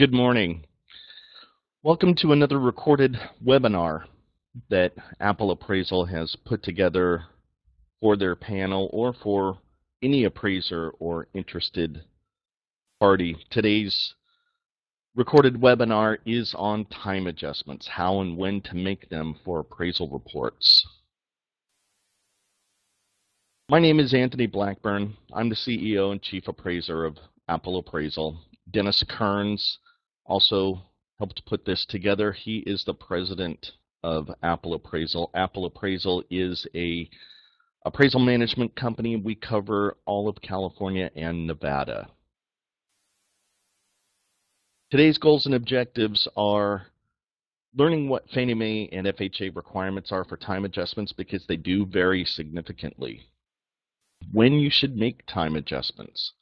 Good morning. Welcome to another recorded webinar that Apple Appraisal has put together for their panel or for any appraiser or interested party. Today's recorded webinar is on time adjustments, how and when to make them for appraisal reports. My name is Anthony Blackburn. I'm the CEO and Chief Appraiser of Apple Appraisal. Dennis Kearns also helped put this together. He is the president of Apple Appraisal. Apple Appraisal is a appraisal management company. We cover all of California and Nevada. Today's goals and objectives are learning what Fannie Mae and FHA requirements are for time adjustments because they do vary significantly. When you should make time adjustments,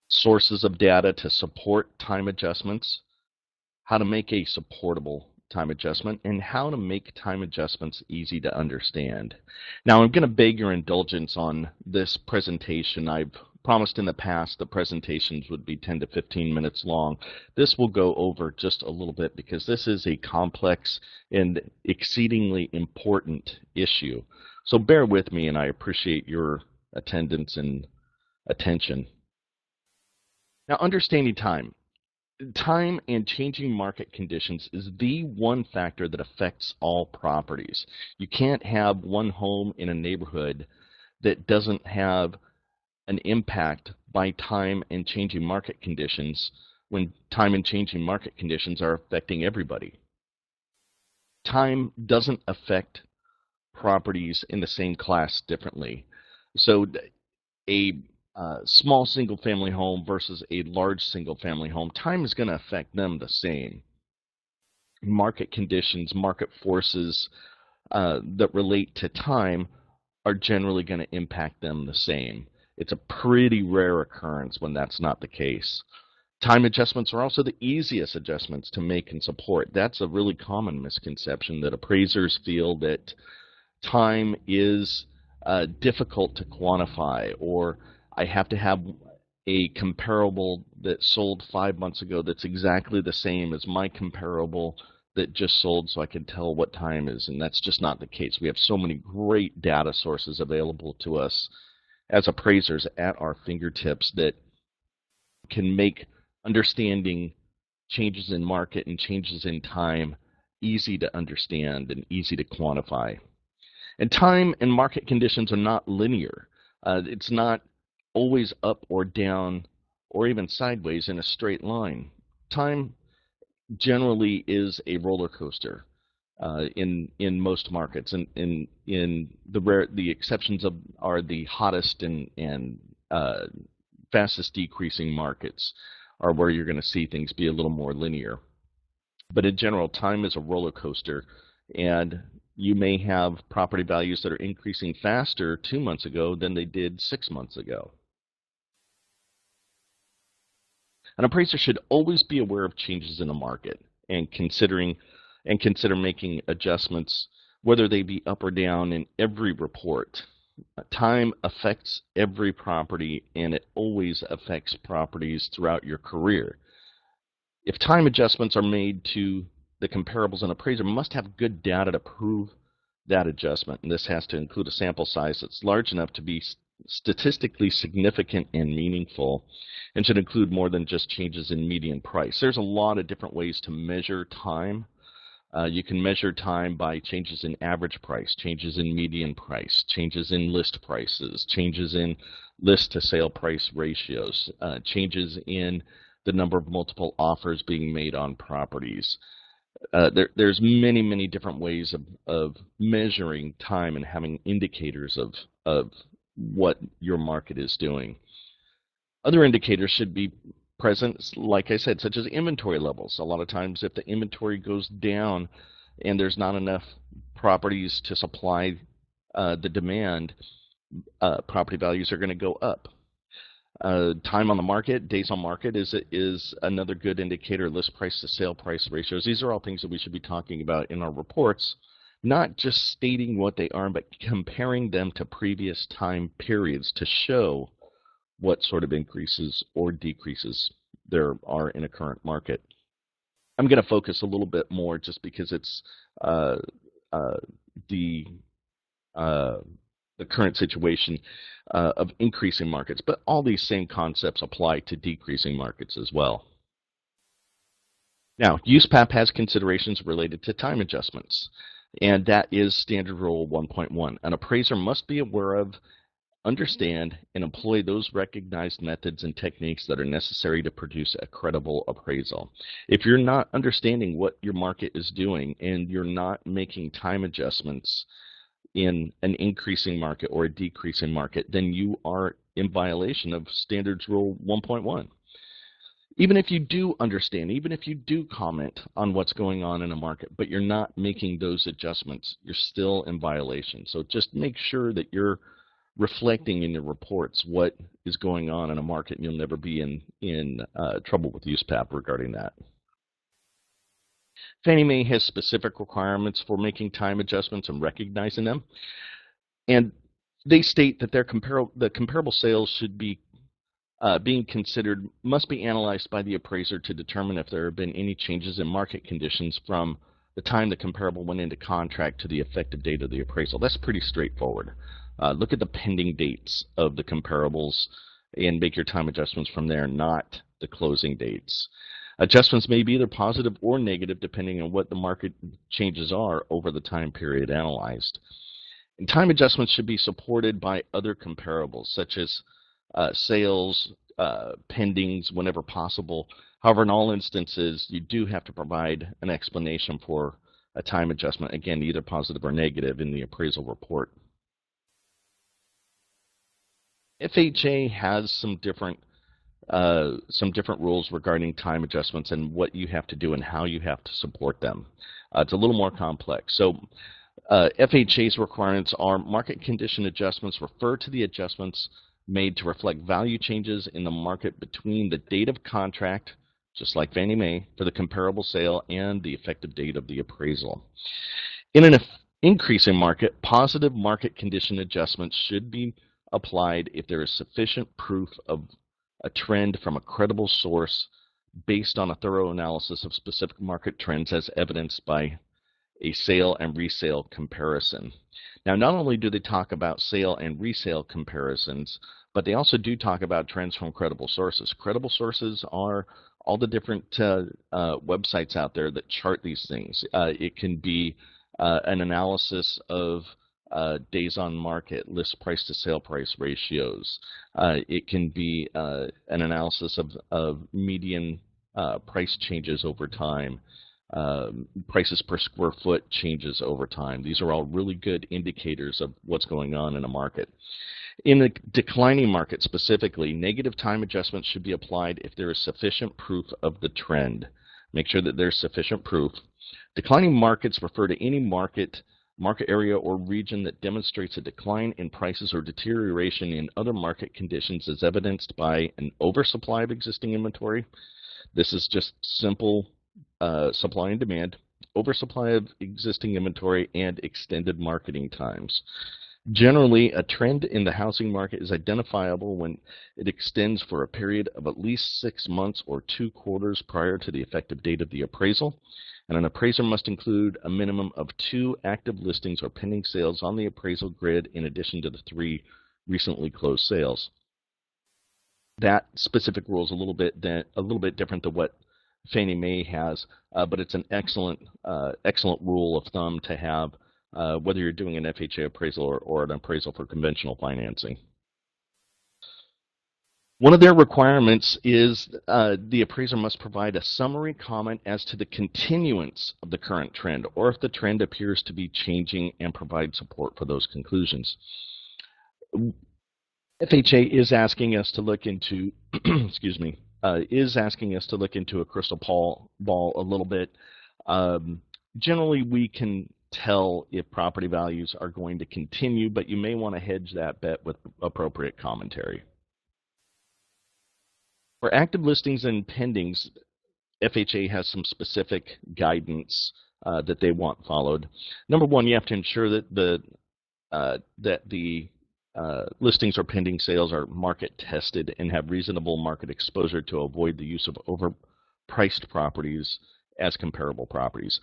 sources of data to support time adjustments, how to make a supportable time adjustment, and how to make time adjustments easy to understand. Now, I'm going to beg your indulgence on this presentation. I've promised in the past the presentations would be 10 to 15 minutes long. This will go over just a little bit because this is a complex and exceedingly important issue. So bear with me, and I appreciate your attendance and attention. Now, understanding time. Time and changing market conditions is the one factor that affects all properties. You can't have one home in a neighborhood that doesn't have an impact by time and changing market conditions when time and changing market conditions are affecting everybody. Time doesn't affect properties in the same class differently. So a small single-family home versus a large single-family home, time is going to affect them the same. Market conditions, market forces that relate to time are generally going to impact them the same. It's a pretty rare occurrence when that's not the case. Time adjustments are also the easiest adjustments to make and support. That's a really common misconception, that appraisers feel that time is difficult to quantify, or I have to have a comparable that sold 5 months ago that's exactly the same as my comparable that just sold so I can tell what time is, and that's just not the case. We have so many great data sources available to us as appraisers at our fingertips that can make understanding changes in market and changes in time easy to understand and easy to quantify. And time and market conditions are not linear. It's not always up or down or even sideways in a straight line. Time generally is a roller coaster in most markets, and in the exceptions are the hottest and fastest decreasing markets are where you're going to see things be a little more linear. But in general, time is a roller coaster, and you may have property values that are increasing faster 2 months ago than they did 6 months ago. An appraiser should always be aware of changes in the market and consider making adjustments, whether they be up or down, in every report. Time affects every property, and it always affects properties throughout your career. If time adjustments are made to the comparables, an appraiser must have good data to prove that adjustment, and this has to include a sample size that's large enough to be statistically significant and meaningful, and should include more than just changes in median price. There's a lot of different ways to measure time. You can measure time by changes in average price, changes in median price, changes in list prices, changes in list to sale price ratios, changes in the number of multiple offers being made on properties. There's many different ways of measuring time and having indicators of what your market is doing. Other indicators should be present, like I said, such as inventory levels. A lot of times if the inventory goes down and there's not enough properties to supply the demand, property values are going to go up. Time on the market, days on market is another good indicator. List price to sale price ratios. These are all things that we should be talking about in our reports, not just stating what they are, but comparing them to previous time periods to show what sort of increases or decreases there are in a current market. I'm going to focus a little bit more just because it's uh, uh, the uh, the current situation of increasing markets, but all these same concepts apply to decreasing markets as well. Now, USPAP has considerations related to time adjustments, and that is Standard Rule 1.1. An appraiser must be aware of, understand, and employ those recognized methods and techniques that are necessary to produce a credible appraisal. If you're not understanding what your market is doing and you're not making time adjustments in an increasing market or a decreasing market, then you are in violation of Standards Rule 1.1. Even if you do understand, even if you do comment on what's going on in a market, but you're not making those adjustments, you're still in violation. So just make sure that you're reflecting in your reports what is going on in a market, and you'll never be in trouble with USPAP regarding that. Fannie Mae has specific requirements for making time adjustments and recognizing them, and they state that the comparable sales should be being considered must be analyzed by the appraiser to determine if there have been any changes in market conditions from the time the comparable went into contract to the effective date of the appraisal. That's pretty straightforward. Look at the pending dates of the comparables and make your time adjustments from there, not the closing dates. Adjustments may be either positive or negative depending on what the market changes are over the time period analyzed. And time adjustments should be supported by other comparables such as sales, pendings whenever possible. However, in all instances, you do have to provide an explanation for a time adjustment, again, either positive or negative in the appraisal report. FHA has some different rules regarding time adjustments and what you have to do and how you have to support them. It's a little more complex. So FHA's requirements are market condition adjustments refer to the adjustments made to reflect value changes in the market between the date of contract, just like Fannie Mae, for the comparable sale and the effective date of the appraisal. In an increasing market, positive market condition adjustments should be applied if there is sufficient proof of a trend from a credible source based on a thorough analysis of specific market trends as evidenced by a sale and resale comparison. Now, not only do they talk about sale and resale comparisons, but they also do talk about trends from credible sources. Credible sources are all the different websites out there that chart these things. It can be an analysis of days on market, list price to sale price ratios. It can be an analysis of median price changes over time. Prices per square foot changes over time. These are all really good indicators of what's going on in a market. In a declining market specifically, negative time adjustments should be applied if there is sufficient proof of the trend. Make sure that there's sufficient proof. Declining markets refer to any market area or region that demonstrates a decline in prices or deterioration in other market conditions as evidenced by an oversupply of existing inventory. This is just simple supply and demand, oversupply of existing inventory, and extended marketing times. Generally, a trend in the housing market is identifiable when it extends for a period of at least 6 months or 2 quarters prior to the effective date of the appraisal, and an appraiser must include a minimum of 2 active listings or pending sales on the appraisal grid in addition to the 3 recently closed sales. That specific rule is a little bit different than what Fannie Mae has, but it's an excellent rule of thumb to have whether you're doing an FHA appraisal or an appraisal for conventional financing. One of their requirements is the appraiser must provide a summary comment as to the continuance of the current trend or if the trend appears to be changing and provide support for those conclusions. FHA is asking us to look into, excuse me, is asking us to look into a crystal ball a little bit. Generally, we can tell if property values are going to continue, but you may want to hedge that bet with appropriate commentary. For active listings and pendings, FHA has some specific guidance that they want followed. Number one, you have to ensure that the listings or pending sales are market tested and have reasonable market exposure to avoid the use of overpriced properties as comparable properties.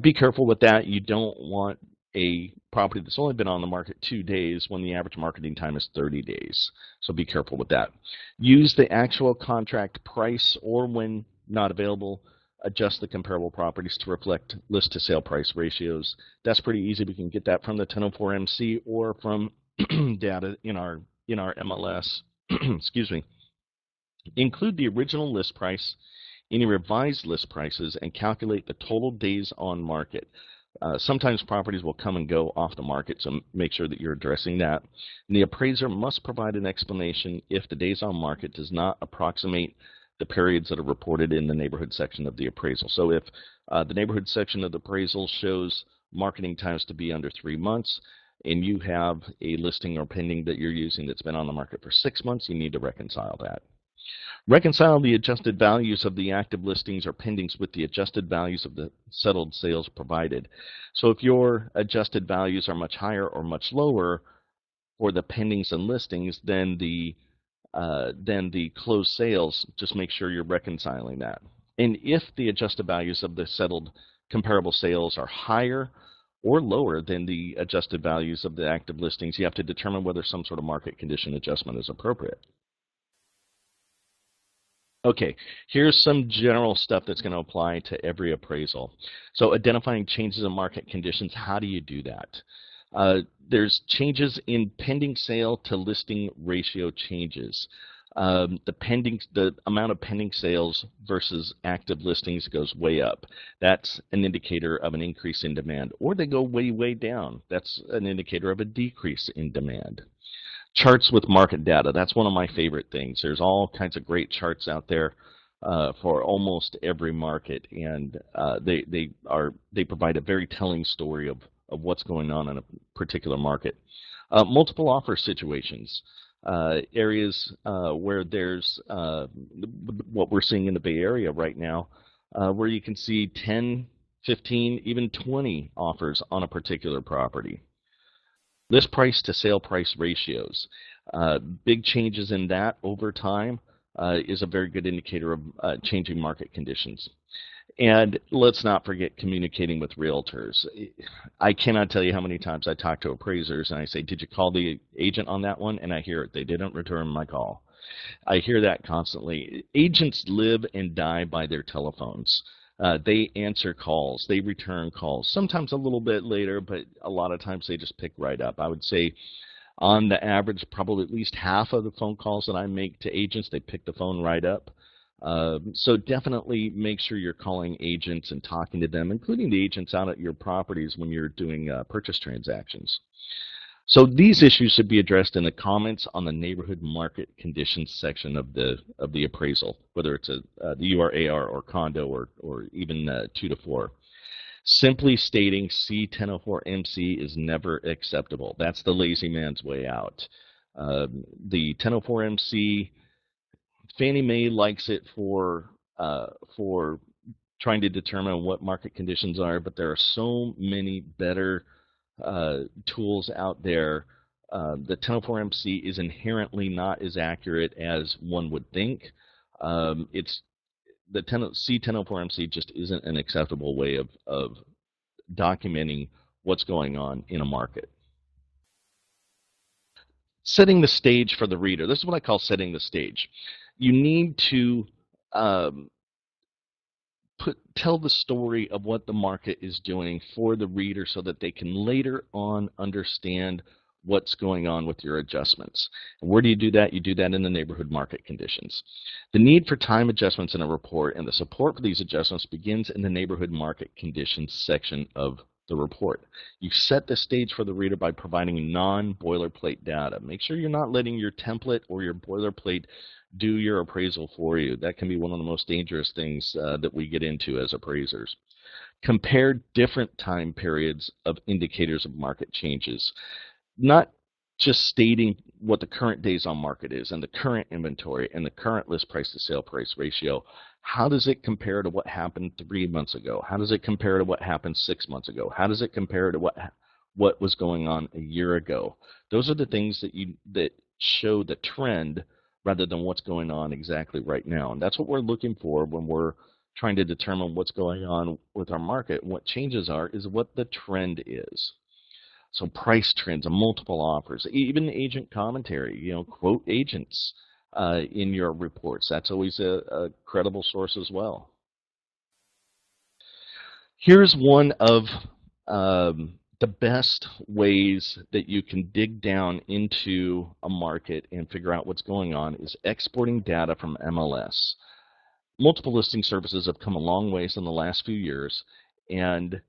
Be careful with that. You don't want a property that's only been on the market 2 days when the average marketing time is 30 days. So be careful with that. Use the actual contract price, or when not available, adjust the comparable properties to reflect list to sale price ratios. That's pretty easy. We can get that from the 1004 MC or from data in our MLS. Excuse me. Include the original list price, any revised list prices, and calculate the total days on market. Sometimes properties will come and go off the market, so make sure that you're addressing that. And the appraiser must provide an explanation if the days on market does not approximate the periods that are reported in the neighborhood section of the appraisal. So if the neighborhood section of the appraisal shows marketing times to be under 3 months, and you have a listing or pending that you're using that's been on the market for 6 months, you need to reconcile that. Reconcile the adjusted values of the active listings or pendings with the adjusted values of the settled sales provided. So if your adjusted values are much higher or much lower for the pendings and listings than the closed sales, just make sure you're reconciling that. And if the adjusted values of the settled comparable sales are higher or lower than the adjusted values of the active listings, you have to determine whether some sort of market condition adjustment is appropriate. Okay, here's some general stuff that's going to apply to every appraisal. So identifying changes in market conditions, how do you do that? There's changes in pending sale to listing ratio changes. The amount of pending sales versus active listings goes way up. That's an indicator of an increase in demand. Or they go way, way down. That's an indicator of a decrease in demand. Charts with market data. That's one of my favorite things. There's all kinds of great charts out there for almost every market, and they provide a very telling story of what's going on in a particular market. Multiple offer situations. Areas where there's what we're seeing in the Bay Area right now, where you can see 10, 15, even 20 offers on a particular property. List price to sale price ratios. Big changes in that over time is a very good indicator of changing market conditions. And let's not forget communicating with realtors. I cannot tell you how many times I talk to appraisers and I say, did you call the agent on that one? And I hear it, they didn't return my call. I hear that constantly. Agents live and die by their telephones. They answer calls, they return calls, sometimes a little bit later, but a lot of times they just pick right up. I would say on the average, probably at least half of the phone calls that I make to agents, they pick the phone right up. So definitely make sure you're calling agents and talking to them, including the agents out at your properties when you're doing purchase transactions. So these issues should be addressed in the comments on the neighborhood market conditions section of the appraisal, whether it's the UR/AR or condo or even 2 to 4. Simply stating C1004MC is never acceptable. That's the lazy man's way out. The 1004MC, Fannie Mae likes it for trying to determine what market conditions are, but there are so many better tools out there. The 1004MC is inherently not as accurate as one would think. The C1004MC just isn't an acceptable way of documenting what's going on in a market. Setting the stage for the reader. This is what I call setting the stage. You need to tell the story of what the market is doing for the reader so that they can later on understand what's going on with your adjustments. And where do you do that? You do that in the neighborhood market conditions. The need for time adjustments in a report and the support for these adjustments begins in the neighborhood market conditions section of the report. You set the stage for the reader by providing non-boilerplate data. Make sure you're not letting your template or your boilerplate do your appraisal for you. That can be one of the most dangerous things that we get into as appraisers. Compare different time periods of indicators of market changes. Not just stating what the current days on market is and the current inventory and the current list price to sale price ratio. How does it compare to what happened 3 months ago? How does it compare to what happened 6 months ago? How does it compare to what was going on a year ago? Those are the things that show the trend rather than what's going on exactly right now. And that's what we're looking for when we're trying to determine what's going on with our market, what changes are, is what the trend is. So price trends and multiple offers, even agent commentary, quote agents in your reports. That's always a credible source as well. Here's one of the best ways that you can dig down into a market and figure out what's going on is exporting data from MLS. Multiple listing services have come a long ways in the last few years, and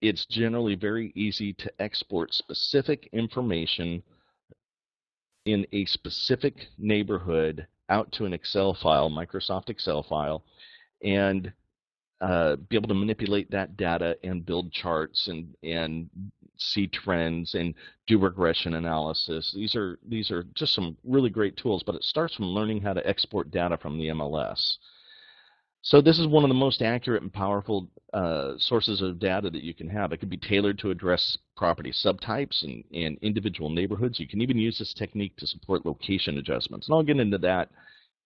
it's generally very easy to export specific information in a specific neighborhood out to an Excel file, Microsoft Excel file, and be able to manipulate that data and build charts and see trends and do regression analysis. These are just some really great tools, but it starts from learning how to export data from the MLS. So this is one of the most accurate and powerful sources of data that you can have. It can be tailored to address property subtypes and individual neighborhoods. You can even use this technique to support location adjustments. And I'll get into that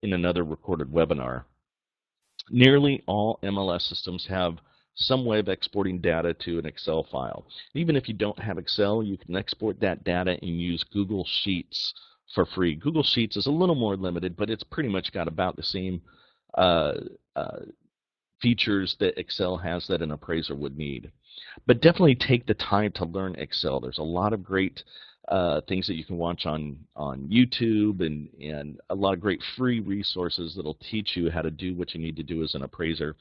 in another recorded webinar. Nearly all MLS systems have some way of exporting data to an Excel file. Even if you don't have Excel, you can export that data and use Google Sheets for free. Google Sheets is a little more limited, but it's pretty much got about the same features that Excel has that an appraiser would need. But definitely take the time to learn Excel. There's a lot of great things that you can watch on YouTube and a lot of great free resources that'll teach you how to do what you need to do as an appraiser.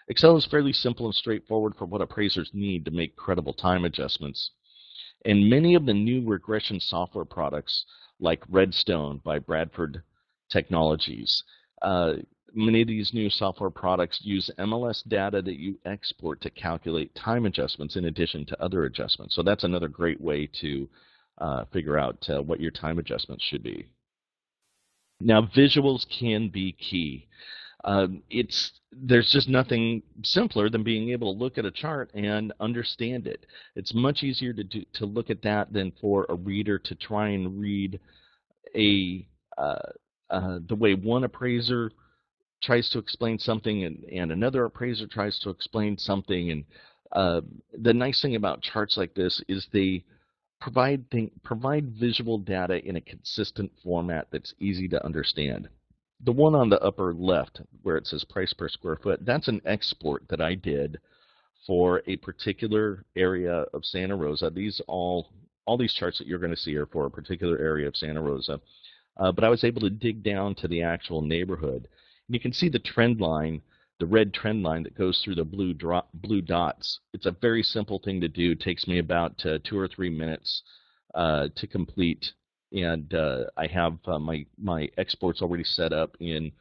Excel is fairly simple and straightforward for what appraisers need to make credible time adjustments. And many of the new regression software products like Redstone by Bradford Technologies, many of these new software products use MLS data that you export to calculate time adjustments in addition to other adjustments. So that's another great way to figure out what your time adjustments should be. Now, visuals can be key. There's just nothing simpler than being able to look at a chart and understand it. It's much easier to look at that than for a reader to try and read the way one appraiser tries to explain something and another appraiser tries to explain something. And the nice thing about charts like this is they provide visual data in a consistent format that's easy to understand. The one on the upper left where it says price per square foot, that's an export that I did for a particular area of Santa Rosa. All these charts that you're going to see are for a particular area of Santa Rosa. But I was able to dig down to the actual neighborhood. You can see the trend line, the red trend line that goes through the blue dots. It's a very simple thing to do. It takes me about 2 or 3 minutes to complete, and I have my exports already set up in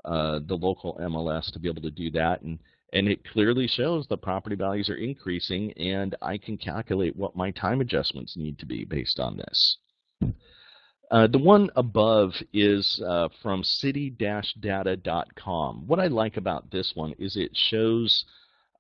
the local MLS to be able to do that, and it clearly shows the property values are increasing, and I can calculate what my time adjustments need to be based on this. The one above is from city-data.com. What I like about this one is it shows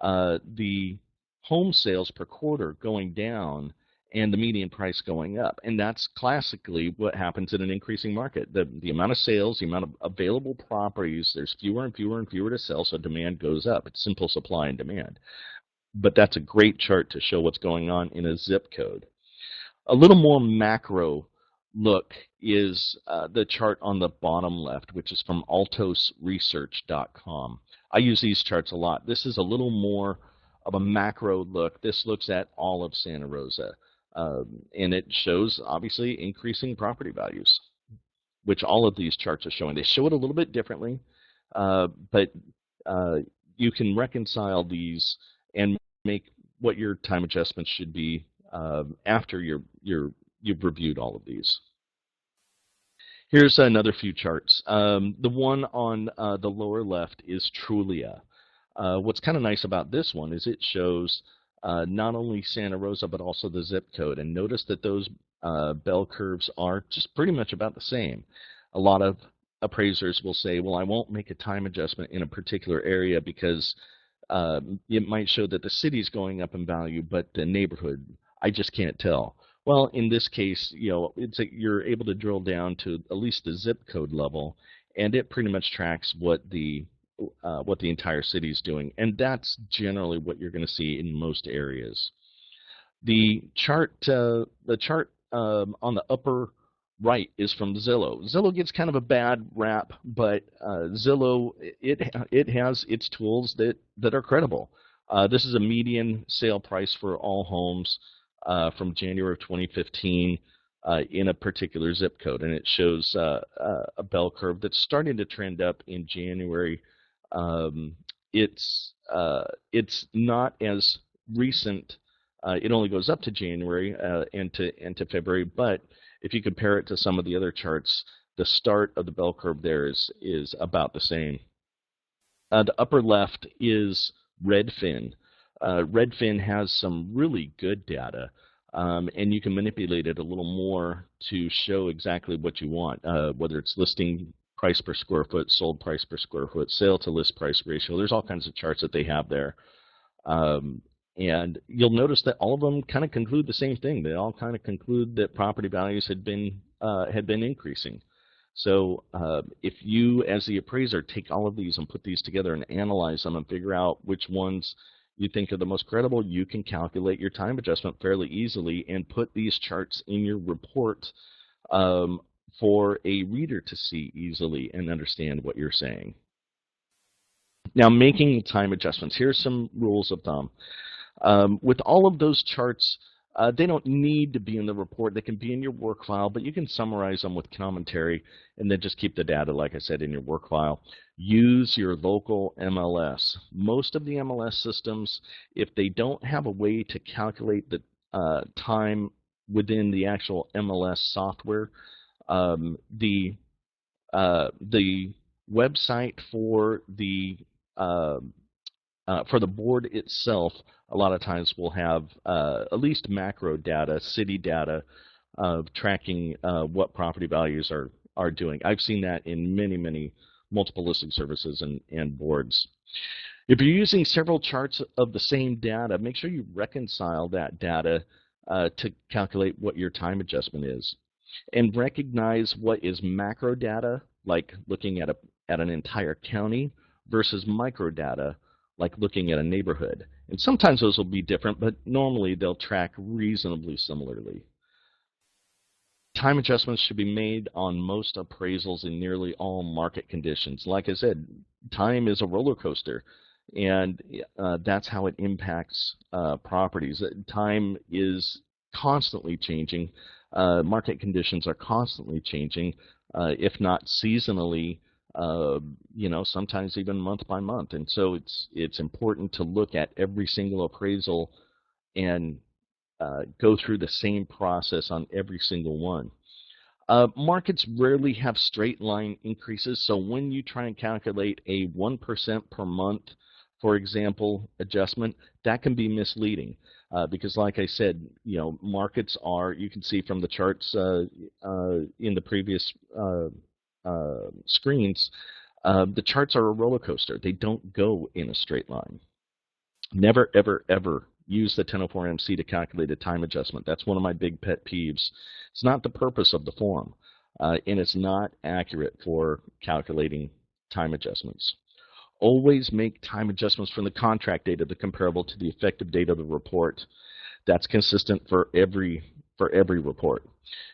the home sales per quarter going down and the median price going up. And that's classically what happens in an increasing market. The amount of sales, the amount of available properties, there's fewer and fewer and fewer to sell, so demand goes up. It's simple supply and demand. But that's a great chart to show what's going on in a zip code. A little more macro look is the chart on the bottom left, which is from altosresearch.com. I use these charts a lot. This is a little more of a macro look. This looks at all of Santa Rosa, and it shows, obviously, increasing property values, which all of these charts are showing. They show it a little bit differently, but you can reconcile these and make what your time adjustments should be after you've reviewed all of these. Here's another few charts. The one on the lower left is Trulia. What's kind of nice about this one is it shows not only Santa Rosa but also the zip code. And notice that those bell curves are just pretty much about the same. A lot of appraisers will say, well, I won't make a time adjustment in a particular area because it might show that the city's going up in value, but the neighborhood, I just can't tell. Well, in this case, you're able to drill down to at least the zip code level, and it pretty much tracks what the what the entire city is doing, and that's generally what you're going to see in most areas. The chart on the upper right is from Zillow. Zillow gets kind of a bad rap, but Zillow it has its tools that are credible. This is a median sale price for all homes from January of 2015 in a particular zip code, and it shows a bell curve that's starting to trend up in January. Um, it's not as recent. It only goes up to January and to February, but if you compare it to some of the other charts, the start of the bell curve there is about the same. The upper left is Redfin. Redfin has some really good data, and you can manipulate it a little more to show exactly what you want, whether it's listing price per square foot, sold price per square foot, sale to list price ratio. There's all kinds of charts that they have there. Um, and you'll notice that all of them kind of conclude the same thing. They all kind of conclude that property values had been increasing. So if you, as the appraiser, take all of these and put these together and analyze them and figure out which ones you think are the most credible, you can calculate your time adjustment fairly easily and put these charts in your report for a reader to see easily and understand what you're saying. Now, making time adjustments. Here's some rules of thumb. With all of those charts, they don't need to be in the report. They can be in your work file, but you can summarize them with commentary and then just keep the data, like I said, in your work file. Use your local MLS. Most of the MLS systems, if they don't have a way to calculate the time within the actual MLS software, the website for the board itself, a lot of times will have at least macro data, city data, tracking what property values are doing. I've seen that in many multiple listing services and boards. If you're using several charts of the same data, make sure you reconcile that data to calculate what your time adjustment is. And recognize what is macro data, like looking at an entire county, versus micro data, like looking at a neighborhood. And sometimes those will be different, but normally they'll track reasonably similarly. Time adjustments should be made on most appraisals in nearly all market conditions. Like I said, time is a roller coaster, and that's how it impacts properties. Time is constantly changing. Market conditions are constantly changing, if not seasonally, sometimes even month by month. And so it's important to look at every single appraisal and go through the same process on every single one. Markets rarely have straight line increases, so when you try and calculate a 1% per month, for example, adjustment, that can be misleading because, like I said, markets are, you can see from the charts in the previous screens, the charts are a roller coaster. They don't go in a straight line. Never, ever, ever use the 1004MC to calculate a time adjustment. That's one of my big pet peeves. It's not the purpose of the form, and it's not accurate for calculating time adjustments. Always make time adjustments from the contract date of the comparable to the effective date of the report. That's consistent for every report.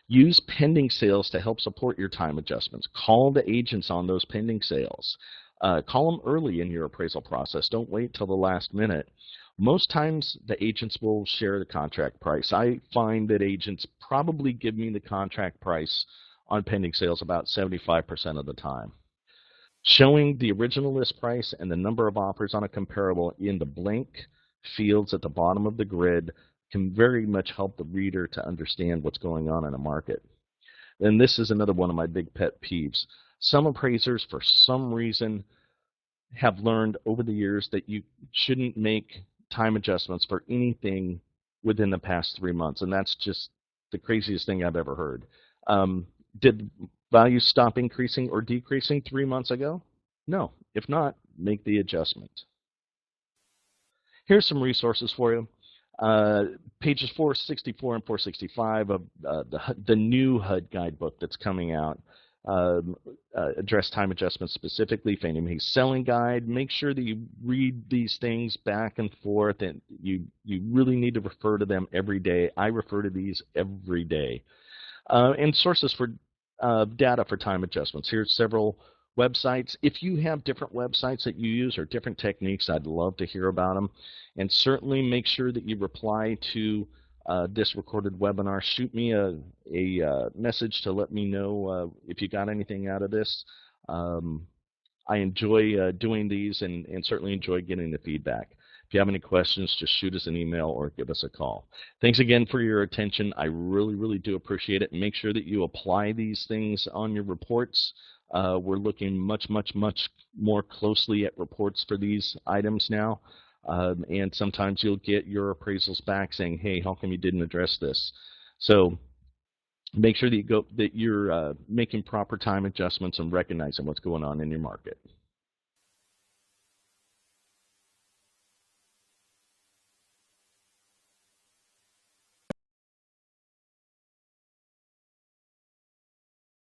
Use pending sales to help support your time adjustments. Call the agents on those pending sales. Call them early in your appraisal process. Don't wait till the last minute. Most times the agents will share the contract price. I find that agents probably give me the contract price on pending sales about 75% of the time. Showing the original list price and the number of offers on a comparable in the blank fields at the bottom of the grid can very much help the reader to understand what's going on in a market. And this is another one of my big pet peeves. Some appraisers, for some reason, have learned over the years that you shouldn't make time adjustments for anything within the past 3 months, and that's just the craziest thing I've ever heard. Did values stop increasing or decreasing 3 months ago? No. If not, make the adjustment. Here's some resources for you. Pages 464 and 465 of the new HUD guidebook that's coming out. address time adjustments specifically, Fannie Mae's selling guide. Make sure that you read these things back and forth, and you really need to refer to them every day. I refer to these every day. And sources for data for time adjustments. Here's several websites. If you have different websites that you use or different techniques, I'd love to hear about them. And certainly make sure that you reply to this recorded webinar. Shoot me a message to let me know if you got anything out of this. I enjoy doing these and certainly enjoy getting the feedback. If you have any questions, just shoot us an email or give us a call. Thanks again for your attention. I really, really do appreciate it. Make sure that you apply these things on your reports. We're looking much, much, much more closely at reports for these items now. And sometimes you'll get your appraisals back saying, hey, how come you didn't address this? So make sure that you're making proper time adjustments and recognizing what's going on in your market.